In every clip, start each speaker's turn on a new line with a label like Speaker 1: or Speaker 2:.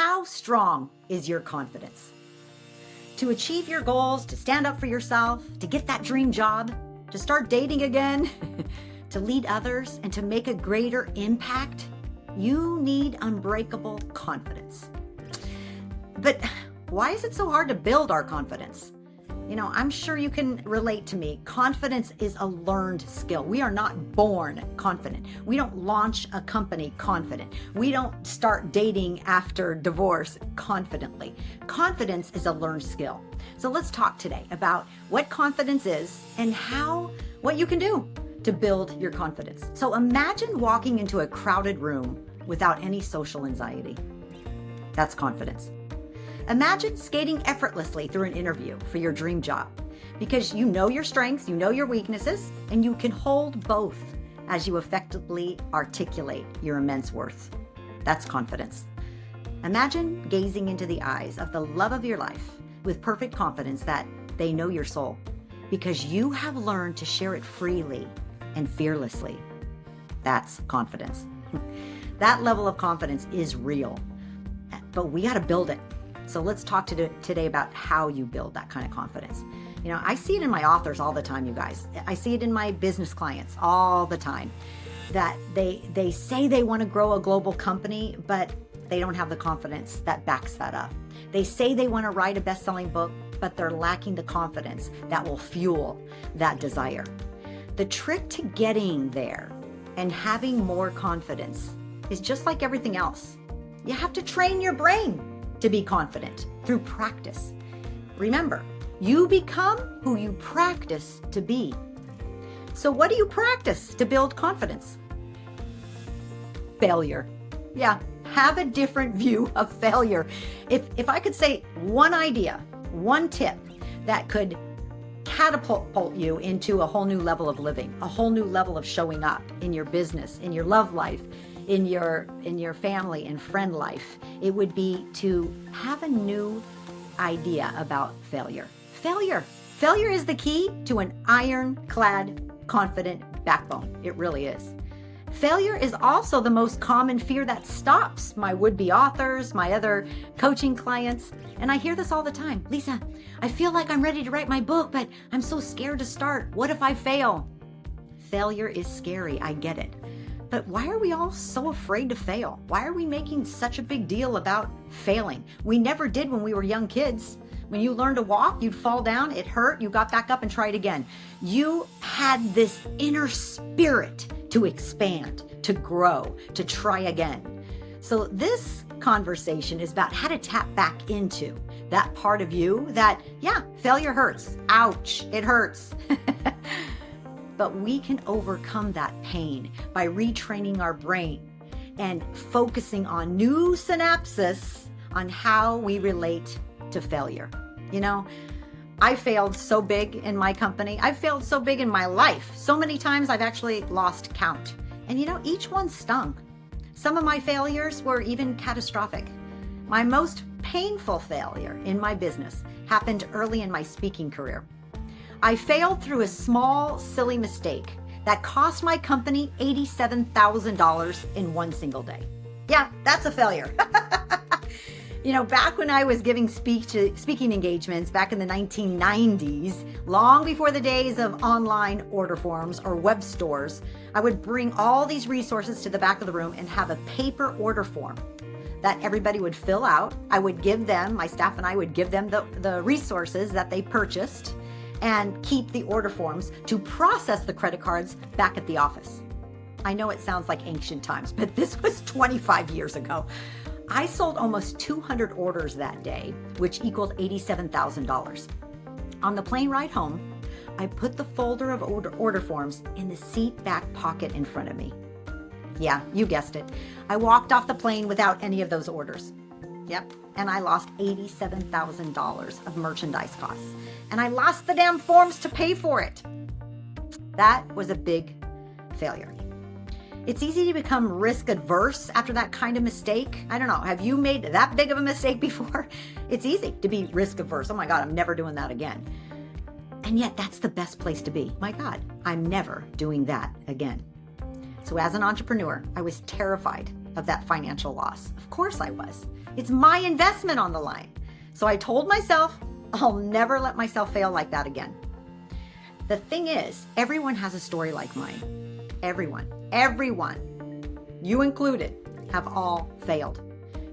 Speaker 1: how strong is your confidence? To achieve your goals, to stand up for yourself, to get that dream job, to start dating again, to lead others, and to make a greater impact, you need unbreakable confidence. But why is it so hard to build our confidence? I'm sure you can relate to me. Confidence is a learned skill. We are not born confident. We don't launch a company confident. We don't start dating after divorce confidently. Confidence is a learned skill. So let's talk today about what confidence is and what you can do to build your confidence. So imagine walking into a crowded room without any social anxiety. That's confidence. Imagine skating effortlessly through an interview for your dream job because you know your strengths, you know your weaknesses, and you can hold both as you effectively articulate your immense worth. That's confidence. Imagine gazing into the eyes of the love of your life with perfect confidence that they know your soul because you have learned to share it freely and fearlessly. That's confidence. That level of confidence is real, but we got to build it. So let's talk today about how you build that kind of confidence. I see it in my authors all the time, you guys. I see it in my business clients all the time that they say they want to grow a global company, but they don't have the confidence that backs that up. They say they want to write a best-selling book, but they're lacking the confidence that will fuel that desire. The trick to getting there and having more confidence is just like everything else. You have to train your brain to be confident through practice. Remember, you become who you practice to be. So what do you practice to build confidence? Failure. Yeah, have a different view of failure. If I could say one idea, one tip that could catapult you into a whole new level of living, a whole new level of showing up in your business, in your love life, in your family and friend life, it would be to have a new idea about failure. Failure is the key to an ironclad, confident backbone. It really is. Failure is also the most common fear that stops my would-be authors, my other coaching clients. And I hear this all the time. Lisa, I feel like I'm ready to write my book, but I'm so scared to start. What if I fail? Failure is scary. I get it. But why are we all so afraid to fail? Why are we making such a big deal about failing? We never did when we were young kids. When you learned to walk, you'd fall down, it hurt, you got back up and tried again. You had this inner spirit to expand, to grow, to try again. So this conversation is about how to tap back into that part of you that, failure hurts. Ouch, it hurts. But we can overcome that pain by retraining our brain and focusing on new synapses on how we relate to failure. I failed so big in my company. I've failed so big in my life. So many times I've actually lost count. And each one stung. Some of my failures were even catastrophic. My most painful failure in my business happened early in my speaking career. I failed through a small, silly mistake that cost my company $87,000 in one single day. Yeah, that's a failure. Back when I was giving speaking engagements back in the 1990s, long before the days of online order forms or web stores, I would bring all these resources to the back of the room and have a paper order form that everybody would fill out. I would give them, my staff and I would give them the resources that they purchased and keep the order forms to process the credit cards back at the office. I know it sounds like ancient times, but this was 25 years ago. I sold almost 200 orders that day, which equaled $87,000. On the plane ride home, I put the folder of order forms in the seat back pocket in front of me. Yeah, you guessed it. I walked off the plane without any of those orders. Yep. And I lost $87,000 of merchandise costs. And I lost the damn forms to pay for it. That was a big failure. It's easy to become risk-averse after that kind of mistake. I don't know. Have you made that big of a mistake before? It's easy to be risk-averse. Oh my God, I'm never doing that again. And yet that's the best place to be. My God, I'm never doing that again. So as an entrepreneur, I was terrified of that financial loss. Of course I was. It's my investment on the line. So I told myself, I'll never let myself fail like that again. The thing is, everyone has a story like mine. Everyone, you included, have all failed.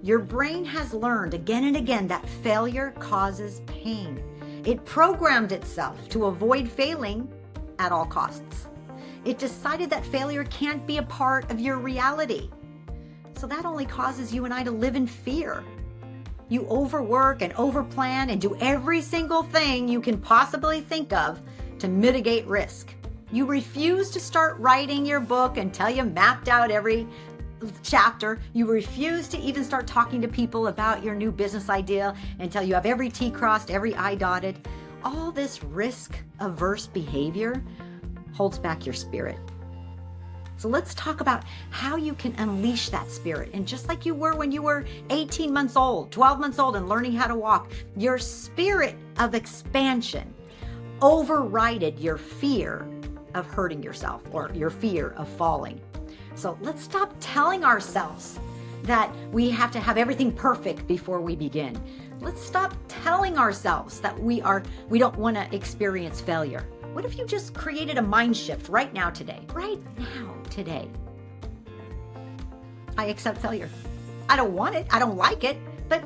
Speaker 1: Your brain has learned again and again that failure causes pain. It programmed itself to avoid failing at all costs. It decided that failure can't be a part of your reality. So that only causes you and I to live in fear. You overwork and overplan and do every single thing you can possibly think of to mitigate risk. You refuse to start writing your book until you mapped out every chapter. You refuse to even start talking to people about your new business idea until you have every T crossed, every I dotted. All this risk-averse behavior holds back your spirit. So let's talk about how you can unleash that spirit. And just like you were when you were 18 months old, 12 months old, and learning how to walk, your spirit of expansion overrided your fear of hurting yourself or your fear of falling. So let's stop telling ourselves that we have to have everything perfect before we begin. Let's stop telling ourselves that we don't want to experience failure. What if you just created a mind shift right now, today? I accept failure. I don't want it. I don't like it, but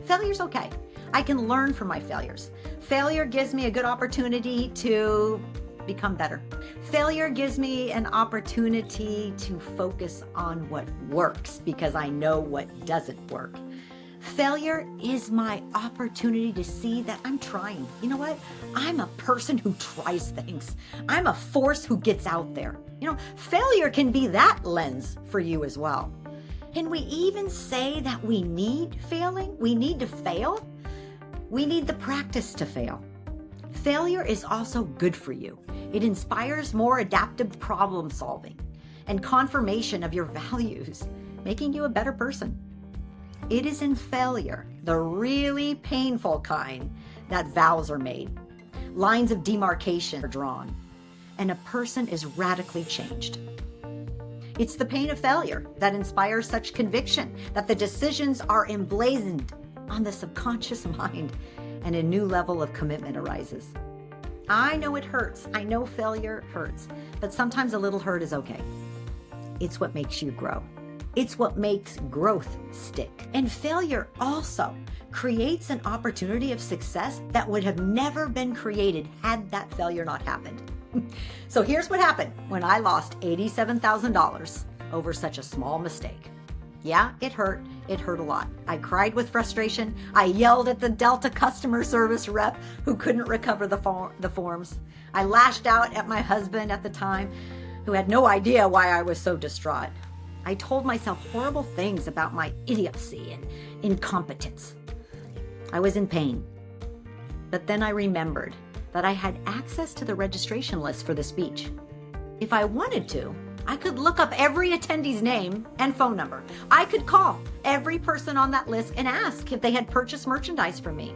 Speaker 1: failure's okay. I can learn from my failures. Failure gives me a good opportunity to become better. Failure gives me an opportunity to focus on what works because I know what doesn't work. Failure is my opportunity to see that I'm trying. You know what? I'm a person who tries things. I'm a force who gets out there. Failure can be that lens for you as well. Can we even say that we need failing? We need to fail? We need the practice to fail. Failure is also good for you. It inspires more adaptive problem solving and confirmation of your values, making you a better person. It is in failure, the really painful kind, that vows are made, lines of demarcation are drawn, and a person is radically changed. It's the pain of failure that inspires such conviction that the decisions are emblazoned on the subconscious mind and a new level of commitment arises. I know it hurts. I know failure hurts, but sometimes a little hurt is okay. It's what makes you grow. It's what makes growth stick. And failure also creates an opportunity of success that would have never been created had that failure not happened. So here's what happened when I lost $87,000 over such a small mistake. Yeah, it hurt. It hurt a lot. I cried with frustration. I yelled at the Delta customer service rep who couldn't recover the forms. I lashed out at my husband at the time, who had no idea why I was so distraught. I told myself horrible things about my idiocy and incompetence. I was in pain. But then I remembered that I had access to the registration list for the speech. If I wanted to, I could look up every attendee's name and phone number. I could call every person on that list and ask if they had purchased merchandise from me.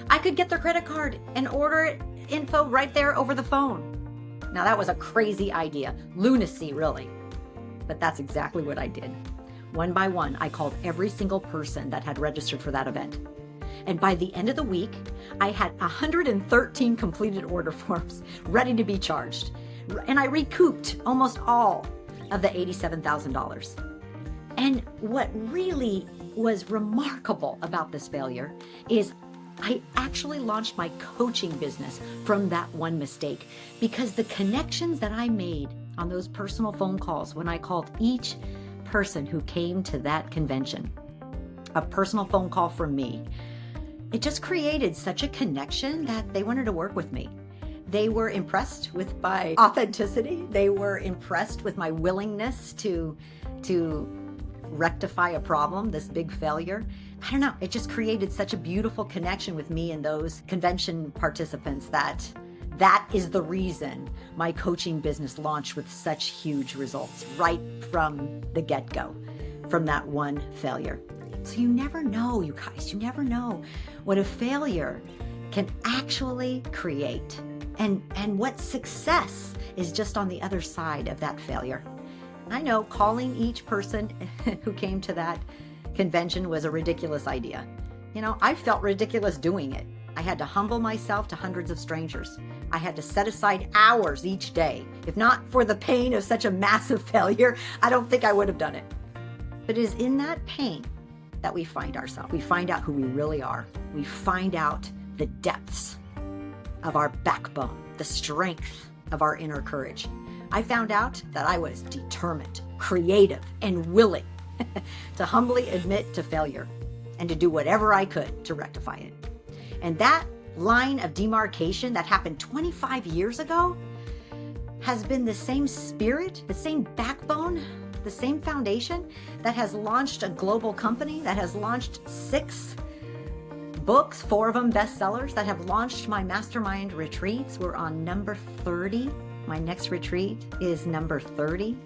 Speaker 1: I could get their credit card and order info right there over the phone. Now that was a crazy idea, lunacy really, but that's exactly what I did. One by one, I called every single person that had registered for that event. And by the end of the week, I had 113 completed order forms ready to be charged. And I recouped almost all of the $87,000. And what really was remarkable about this failure is I actually launched my coaching business from that one mistake, because the connections that I made on those personal phone calls when I called each person who came to that convention, a personal phone call from me, it just created such a connection that they wanted to work with me. They were impressed with my authenticity. They were impressed with my willingness to rectify a problem, this big failure. I don't know. It just created such a beautiful connection with me and those convention participants that is the reason my coaching business launched with such huge results right from the get-go, from that one failure. So you never know, you guys, you never know what a failure can actually create and what success is just on the other side of that failure. I know calling each person who came to that convention was a ridiculous idea. I felt ridiculous doing it. I had to humble myself to hundreds of strangers. I had to set aside hours each day. If not for the pain of such a massive failure, I don't think I would have done it. But it is in that pain that we find ourselves. We find out who we really are. We find out the depths of our backbone, the strength of our inner courage. I found out that I was determined, creative, and willing to humbly admit to failure and to do whatever I could to rectify it. And that line of demarcation that happened 25 years ago has been the same spirit, the same backbone, the same foundation that has launched a global company, that has launched 6 books, 4 of them bestsellers, that have launched my mastermind retreats. We're on number 30. My next retreat is number 30.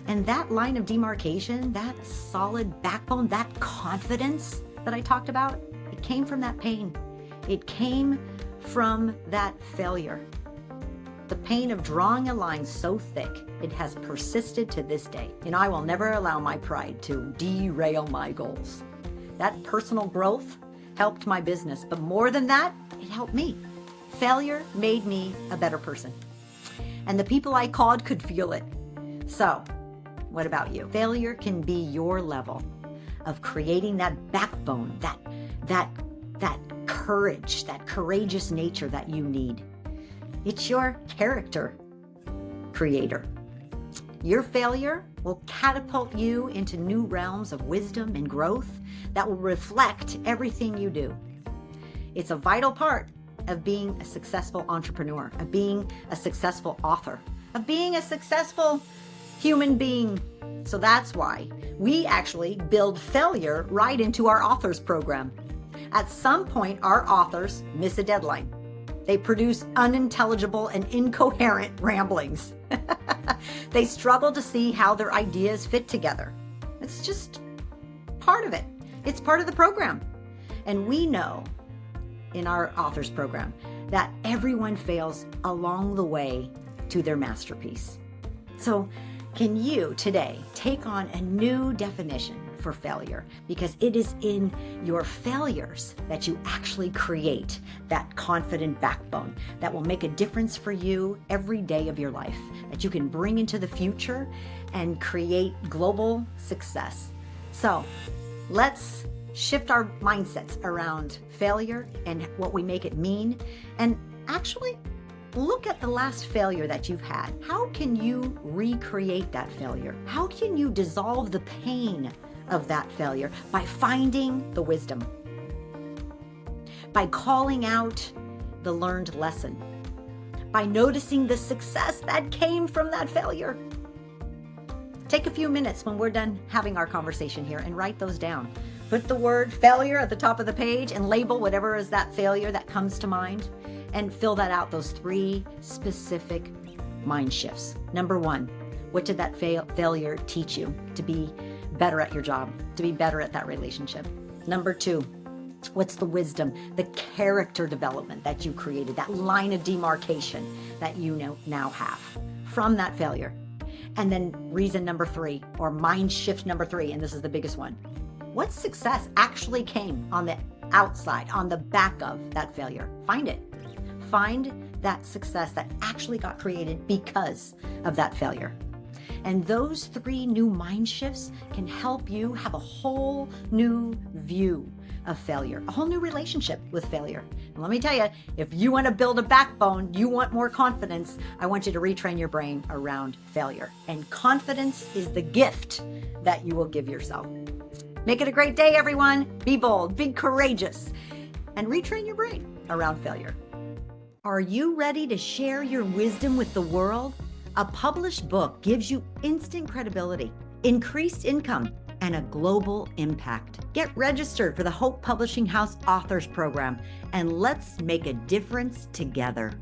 Speaker 1: And that line of demarcation, that solid backbone, that confidence that I talked about, it came from that pain. It came from that failure. The pain of drawing a line so thick, it has persisted to this day. I will never allow my pride to derail my goals. That personal growth helped my business, but more than that, it helped me. Failure made me a better person. And the people I called could feel it. So, what about you? Failure can be your level of creating that backbone, that courage, that courageous nature that you need. It's your character creator. Your failure will catapult you into new realms of wisdom and growth that will reflect everything you do. It's a vital part of being a successful entrepreneur, of being a successful author, of being a successful human being. So that's why we actually build failure right into our authors program. At some point, our authors miss a deadline. They produce unintelligible and incoherent ramblings. They struggle to see how their ideas fit together. It's just part of it. It's part of the program. And we know in our authors program that everyone fails along the way to their masterpiece. So can you today take on a new definition for failure? Because it is in your failures that you actually create that confident backbone that will make a difference for you every day of your life, that you can bring into the future and create global success. So let's shift our mindsets around failure and what we make it mean, and actually look at the last failure that you've had. How can you recreate that failure? How can you dissolve the pain of that failure? By finding the wisdom, by calling out the learned lesson, by noticing the success that came from that failure. Take a few minutes when we're done having our conversation here and write those down. Put the word failure at the top of the page and label whatever is that failure that comes to mind, and fill that out, those 3 specific mind shifts. Number 1, what did that failure teach you to be better at your job, to be better at that relationship? Number 2, what's the wisdom, the character development that you created, that line of demarcation that you now have from that failure? And then reason number 3, or mind shift number 3, and this is the biggest one. What success actually came on the outside, on the back of that failure? Find it. Find that success that actually got created because of that failure. And those 3 new mind shifts can help you have a whole new view of failure, a whole new relationship with failure. And let me tell you, if you want to build a backbone, you want more confidence, I want you to retrain your brain around failure. And confidence is the gift that you will give yourself. Make it a great day, everyone. Be bold, be courageous, and retrain your brain around failure. Are you ready to share your wisdom with the world? A published book gives you instant credibility, increased income, and a global impact. Get registered for the Hope Publishing House Authors Program, and let's make a difference together.